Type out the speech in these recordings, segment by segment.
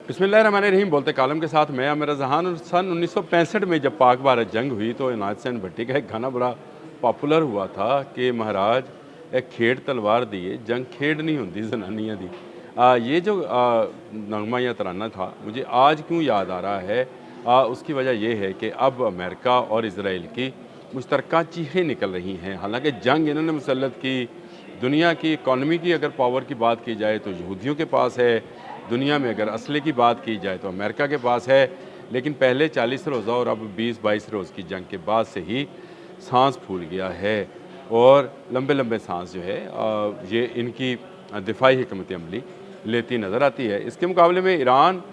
बिस्मिल्लाहिर्रहमानिर्रहीम। बोलते कालम के साथ मैं आमिर जहान। और सन 1965 में जब पाक भारत जंग हुई तो इनायत हुसैन भट्टी का एक गाना बड़ा पॉपुलर हुआ था कि महाराज एक खेड़ तलवार दिए जंग खेड़ नहीं होती जनानियाँ दी। ये जो नगमा या तराना था मुझे आज क्यों याद आ रहा है, उसकी वजह यह है कि अब अमेरिका और इसराइल की मुश्तरका चीखें निकल रही हैं। हालांकि जंग इन्होंने मुसल्लत की, दुनिया की इकॉनमी की अगर पावर की बात की जाए तो यहूदियों के पास है, दुनिया में अगर असले की बात की जाए तो अमेरिका के पास है। लेकिन पहले 40 रोज़ा और अब 20-22 रोज़ की जंग के बाद से ही सांस फूल गया है और लंबे लंबे सांस जो है ये इनकी दिफाई हिकमत अमली लेती नज़र आती है। इसके मुकाबले में ईरान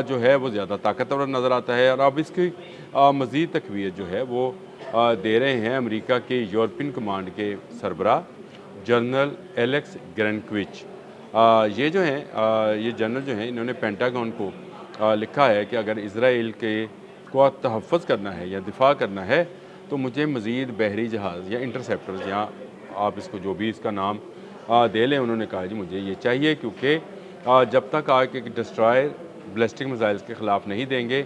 जो है वो ज़्यादा ताकतवर नज़र आता है और अब इसकी मज़ीद तकवीत जो है वो दे रहे हैं अमेरिका के यूरोपियन कमांड के सरबराह जनरल एलेक्स ग्रेनक्विच। ये जो हैं ये जनरल जो हैं इन्होंने पेंटागन को लिखा है कि अगर इसराइल के को तहफ़्फ़ुज़ करना है या दिफा करना है तो मुझे मज़ीद बहरी जहाज़ या इंटरसेप्टर्स या आप इसको जो भी इसका नाम दे लें। उन्होंने कहा जी मुझे ये चाहिए, क्योंकि जब तक आके डिस्ट्रॉयर बैलिस्टिक मिसाइल्स के ख़िलाफ़ नहीं देंगे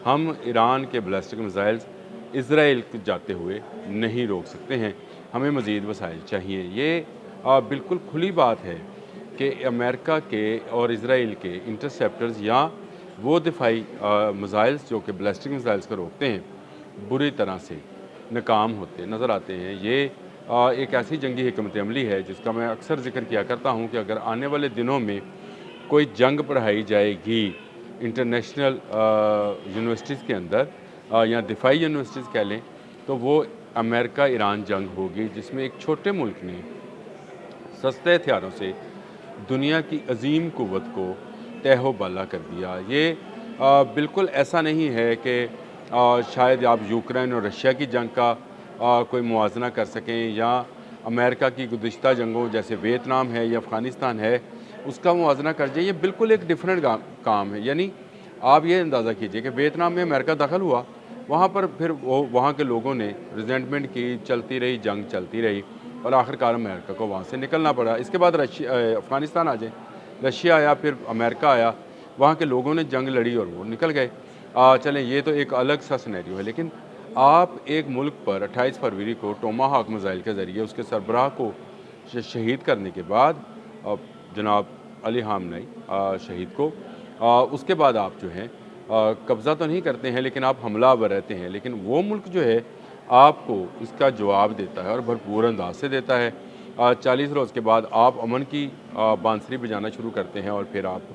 हम ईरान के बैलिस्टिक मिसाइल्स इसराइल को जाते हुए नहीं रोक सकते हैं। हमें मज़ीद वसाइल चाहिए। ये बिल्कुल खुली बात है कि अमेरिका के और इसराइल के इंटरसेप्टर्स या वो दिफाई मिसाइल्स जो कि बैलिस्टिक मिसाइल्स को रोकते हैं बुरी तरह से नाकाम होते नज़र आते हैं। ये एक ऐसी जंगी हिकमत अमली है जिसका मैं अक्सर जिक्र किया करता हूँ कि अगर आने वाले दिनों में कोई जंग पढ़ाई जाएगी इंटरनेशनल यूनिवर्सिटीज़ के अंदर या दिफाई यूनिवर्सिटीज़ कह लें तो वो अमेरिका ईरान जंग होगी, जिसमें एक छोटे मुल्क ने सस्ते हथियारों से दुनिया की अजीम कुव्वत को तहो बाला कर दिया। ये बिल्कुल ऐसा नहीं है कि शायद आप यूक्रेन और रशिया की जंग का कोई मुआजना कर सकें या अमेरिका की गुज़िश्ता जंगों जैसे वियतनाम है या अफ़गानिस्तान है उसका मुआजना कर जाए। ये बिल्कुल एक डिफरेंट काम है। यानी आप ये अंदाज़ा कीजिए कि वियतनाम में अमेरिका दखल हुआ, वहाँ पर फिर वो वहाँ के लोगों ने रिजेंटमेंट की, चलती रही जंग चलती रही और आखिरकार अमेरिका को वहाँ से निकलना पड़ा। इसके बाद अफ़गानिस्तान आ जाए, रशिया आया, फिर अमेरिका आया, वहाँ के लोगों ने जंग लड़ी और वो निकल गए। चलें ये तो एक अलग सा सिनेरियो है। लेकिन आप एक मुल्क पर 28 फरवरी को टोमाहॉक मिसाइल के ज़रिए उसके सरबराह को शहीद करने के बाद जनाब अली ख़ामनेई शहीद को उसके बाद आप जो हैं कब्ज़ा तो नहीं करते हैं लेकिन आप हमलावर रहते हैं। लेकिन वो मुल्क जो है आपको इसका जवाब देता है और भरपूर अंदाज से देता है। 40 रोज़ के बाद आप अमन की बांसुरी बजाना शुरू करते हैं और फिर आप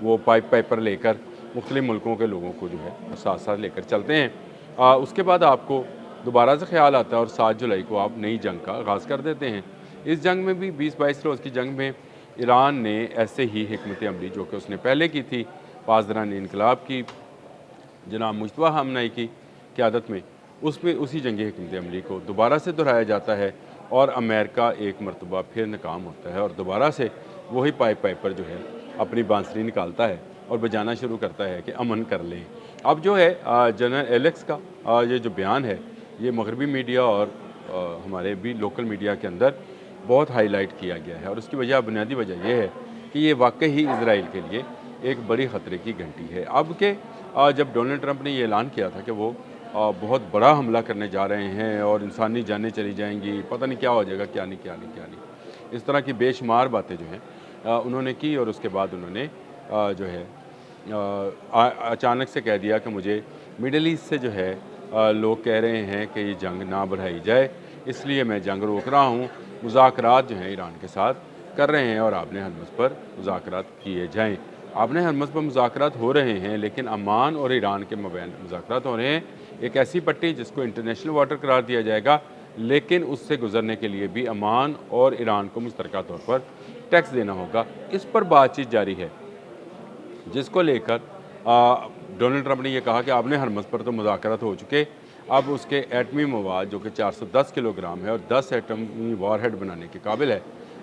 वो पाइपर लेकर मुख्तलिफ मुल्कों के लोगों को जो है साथ साथ लेकर चलते हैं। उसके बाद आपको दोबारा से ख्याल आता है और 7 जुलाई को आप नई जंग का आगाज़ कर देते हैं। इस जंग में भी 20-22 रोज़ की जंग में ईरान ने ऐसे ही हिकमत अमली जो कि उसने पहले की थी पासदारान इनकलाब की जनाब मुश्तबा ख़ामनेई की क़यादत में, उसमें उसी जंगी हिकमत अमली को दोबारा से दोहराया जाता है और अमेरिका एक मरतबा फिर नाकाम होता है और दोबारा से वही पाइपर जो है अपनी बांसुरी निकालता है और बजाना शुरू करता है कि अमन कर लें। अब जो है जनरल एलेक्स का ये जो बयान है ये मगरबी मीडिया और हमारे भी लोकल मीडिया के अंदर बहुत हाईलाइट किया गया है और उसकी वजह बुनियादी वजह यह है कि ये वाकई ही इसराइल के लिए एक बड़ी ख़तरे की घंटी है। अब के जब डोनाल्ड ट्रंप ने ये ऐलान किया था कि वो बहुत बड़ा हमला करने जा रहे हैं और इंसानी जानें चली जाएंगी, पता नहीं क्या हो जाएगा, क्या नहीं, इस तरह की बेशुमार बातें जो हैं उन्होंने की और उसके बाद उन्होंने जो है अचानक से कह दिया कि मुझे मिडल ईस्ट से जो है लोग कह रहे हैं कि ये जंग ना बढ़ाई जाए, इसलिए मैं जंग रोक रहा हूँ। मुज़ाकरात जो हैं ईरान के साथ कर रहे हैं और आपने हरमज़ पर मुज़ाकरात किए जाएँ। आपने हरमज़ पर मुज़ाकरात हो रहे हैं लेकिन अमान और ईरान के मबैन मुज़ाकरात हो रहे हैं। एक ऐसी पट्टी जिसको इंटरनेशनल वाटर करार दिया जाएगा, लेकिन उससे गुजरने के लिए भी अमान और ईरान को मुश्तरका तौर पर टैक्स देना होगा। इस पर बातचीत जारी है, जिसको लेकर डोनाल्ड ट्रंप ने यह कहा कि आपने हरमज़ पर तो मुज़ाकरात हो चुके, अब उसके एटमी मवाद जो कि 410 किलोग्राम है और 10 एटमी वारहेड बनाने के काबिल है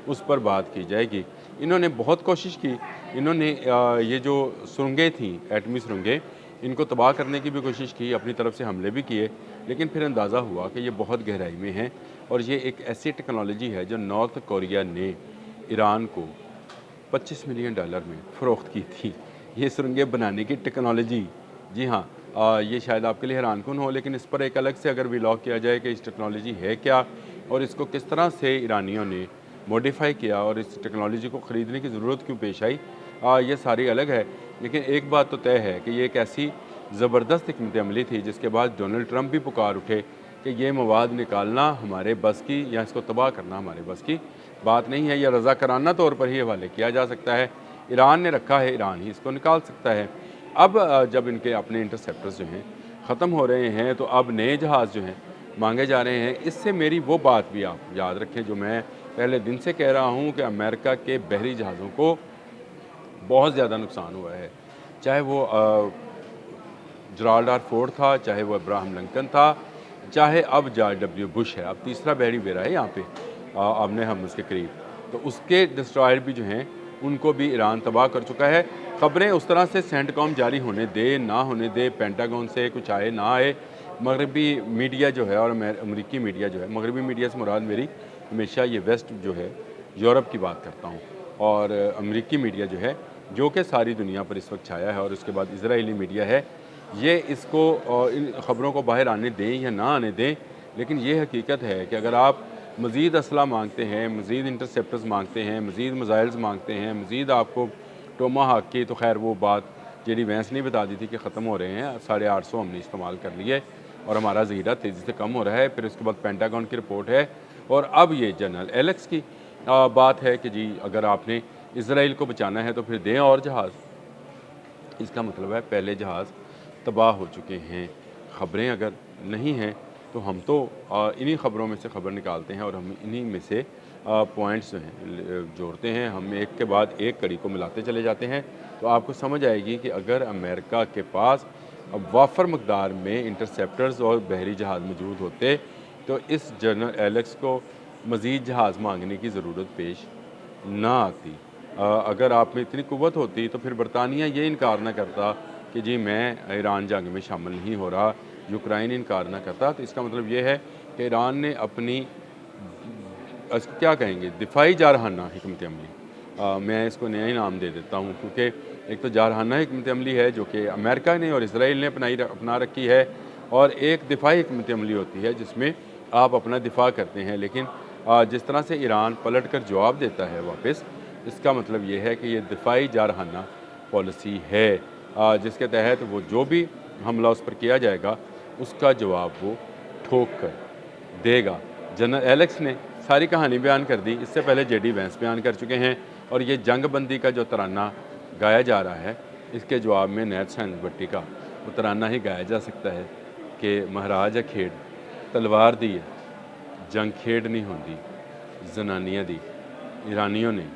उस पर बात की जाएगी। इन्होंने बहुत कोशिश की, इन्होंने ये जो सुरंगें थीं एटमी सुरंगें इनको तबाह करने की भी कोशिश की, अपनी तरफ से हमले भी किए, लेकिन फिर अंदाज़ा हुआ कि ये बहुत गहराई में हैं और ये एक ऐसी टेक्नोलॉजी है जो नॉर्थ कोरिया ने ईरान को $25 मिलियन में फ़रोख्त की थी। ये सुरंगें बनाने की टेक्नोलॉजी, जी हाँ, ये शायद आपके लिए हैरानकुन हो, लेकिन इस पर एक अलग से अगर व्लॉग किया जाए कि इस टेक्नोलॉजी है क्या और इसको किस तरह से ईरानियों ने मॉडिफाई किया और इस टेक्नोलॉजी को ख़रीदने की ज़रूरत क्यों पेश आई, ये सारी अलग है। लेकिन एक बात तो तय है कि ये एक ऐसी ज़बरदस्त हिकमत अमली थी जिसके बाद डोनाल्ड ट्रंप भी पुकार उठे कि ये मवाद निकालना हमारे बस की या इसको तबाह करना हमारे बस की बात नहीं है, या रज़ाकाराना तौर पर ही हवाले किया जा सकता है। ईरान ने रखा है, ईरान ही इसको निकाल सकता है। अब जब इनके अपने इंटरसेप्टर्स जो हैं ख़त्म हो रहे हैं, तो अब नए जहाज़ जो हैं मांगे जा रहे हैं। इससे मेरी वो बात भी आप याद रखें जो मैं पहले दिन से कह रहा हूँ कि अमेरिका के बहरी जहाज़ों को बहुत ज़्यादा नुकसान हुआ है। चाहे वो जराल्ड आर फोर्ड था, चाहे वो अब्राहम लिंकन था, चाहे अब जॉर्ज डब्ल्यू बुश है। अब तीसरा बहरी बेड़ा है यहाँ पे अपने हम उसके करीब, तो उसके डिस्ट्रॉयर भी जो हैं उनको भी ईरान तबाह कर चुका है। ख़बरें उस तरह से सेंटकॉम जारी होने दे ना होने दे, पेंटागन से कुछ आए ना आए, मगरबी मीडिया जो है और अमरीकी मीडिया जो है, मगरबी मीडिया से मुराद मेरी हमेशा ये वेस्ट जो है यूरोप की बात करता हूँ, और अमरीकी मीडिया जो है जो कि सारी दुनिया पर इस वक्त छाया है, और उसके बाद इजरायली मीडिया है, ये इसको इन ख़बरों को बाहर आने दें या ना आने दें, लेकिन ये हकीकत है कि अगर आप मज़ीद असला मांगते हैं, मज़ीद इंटरसेप्टर्स मांगते हैं, मज़ीद मिसाइल्स मांगते हैं, मज़ीद आपको टोमाहाक की, तो खैर वो बात जेडी वैंस ने बता दी थी कि ख़त्म हो रहे हैं, 850 हमने इस्तेमाल कर लिए और हमारा ज़ख़ीरा तेज़ी से कम हो रहा है। फिर उसके बाद पेंटागन की रिपोर्ट है, और अब ये जनरल एलेक्स की बात है कि जी अगर आपने इसराइल को बचाना है तो फिर दें और जहाज़। इसका मतलब है पहले जहाज़ तबाह हो चुके हैं। ख़बरें अगर नहीं हैं तो हम तो इन्हीं ख़बरों में से ख़बर निकालते हैं और हम इन्हीं में से पॉइंट्स जो हैं जोड़ते हैं, हम एक के बाद एक कड़ी को मिलाते चले जाते हैं। तो आपको समझ आएगी कि अगर अमेरिका के पास वाफर मकदार में इंटरसेप्टर्स और बहरी जहाज़ मौजूद होते तो इस जनरल एलेक्स को मज़ीद जहाज़ मांगने की ज़रूरत पेश ना आती। अगर आप में इतनी क़ुव्वत होती तो फिर बरतानिया ये इनकार ना करता कि जी मैं ईरान जंग में शामिल नहीं हो रहा, यूक्रेन इनकार ना करता। तो इसका मतलब ये है कि ईरान ने अपनी इसको क्या कहेंगे, दिफाई जारहाना हिकमत अमली, मैं इसको नया ही नाम दे देता हूँ, क्योंकि एक तो जारहाना हिकमत अमली है जो कि अमेरिका ने और इसराइल ने अपना रखी है, और एक दिफाई हिकमत अमली होती है जिसमें आप अपना दिफा करते हैं, लेकिन जिस तरह से ईरान पलट कर जवाब देता है वापस, इसका मतलब ये है कि ये दिफाई जारहाना पॉलिसी है, जिसके तहत वो जो भी हमला उस पर किया जाएगा उसका जवाब वो ठोक कर देगा। जनरल एलेक्स ने सारी कहानी बयान कर दी, इससे पहले जेडी वैंस बयान कर चुके हैं, और ये जंग बंदी का जो तराना गाया जा रहा है इसके जवाब में नैत सैन भट्टी का वो तराना ही गाया जा सकता है कि महाराज खेड़ तलवार दी है, जंग खेड़ नहीं होती जनानियाँ दी। ईरानियों ने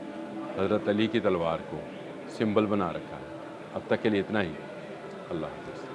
हज़रत अली की तलवार को सिंबल बना रखा है। अब तक के लिए इतना ही। अल्लाह हाफ़िज़।